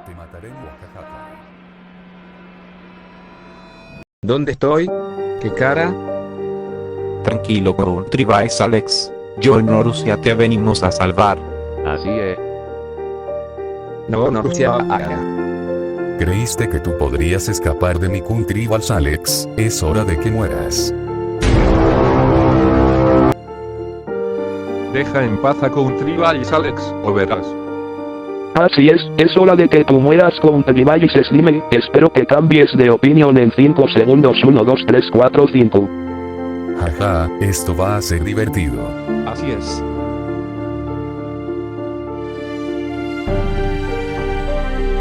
te mataré, muajajaja. ¿Dónde estoy? ¿Qué cara? Tranquilo Country Vice Alex. Yo en Rusia te venimos a salvar. Así es. No, Rusia. ¿Creíste que tú podrías escapar de mi country Vals, Alex? Es hora de que mueras. Deja en paz a Country Valles Alex, o verás. Así es hora de que tú mueras con Valles Slime. Espero que cambies de opinión en 5 segundos. 1, 2, 3, 4, 5. Jaja, esto va a ser divertido. Así es.